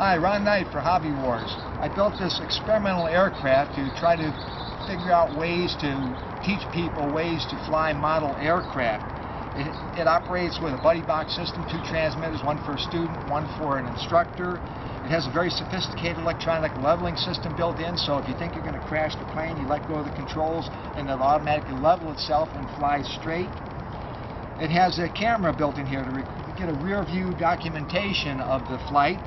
Hi, Ron Knight for Hobby Wars. I built this experimental aircraft to try to figure out ways to teach people ways to fly model aircraft. It operates with a buddy box system, 2 transmitters, one for a student, one for an instructor. It has a very sophisticated electronic leveling system built in, so if you think you're going to crash the plane, you let go of the controls and it'll automatically level itself and fly straight. It has a camera built in here to get a rear view documentation of the flight.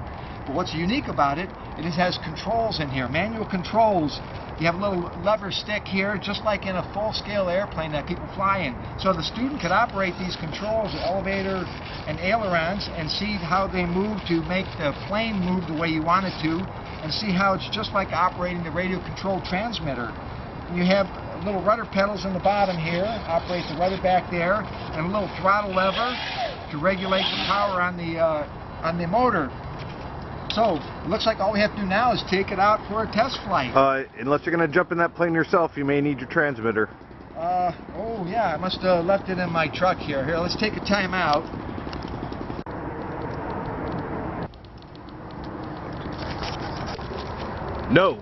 But what's unique about it, it has controls in here, manual controls. You have a little lever stick here, just like in a full-scale airplane that people fly in. So the student could operate these controls, the elevator and ailerons, and see how they move to make the plane move the way you want it to, and see how it's just like operating the radio-controlled transmitter. You have little rudder pedals in the bottom here, operate the rudder back there, and a little throttle lever to regulate the power on the motor. So, it looks like all we have to do now is take it out for a test flight. Unless you're going to jump in that plane yourself, you may need your transmitter. Oh yeah, I must have left it in my truck here. Here, let's take a time out. No.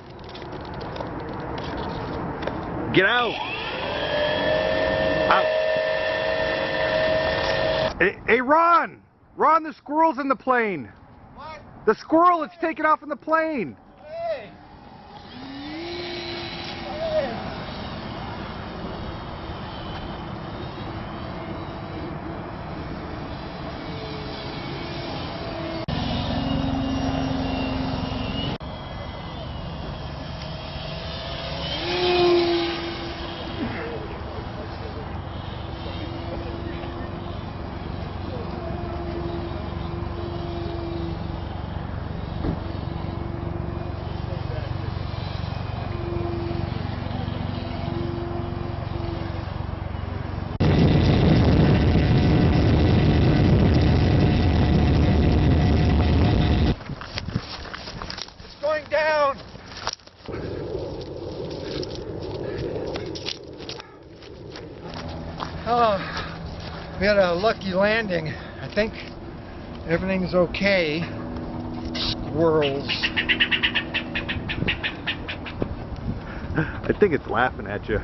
Get out. Out. Hey, Ron! Ron, the squirrel's in the plane. The squirrel is taken off in the plane. Hey. Down. Oh, we had a lucky landing. I think everything's okay. Squirrels. I think it's laughing at you.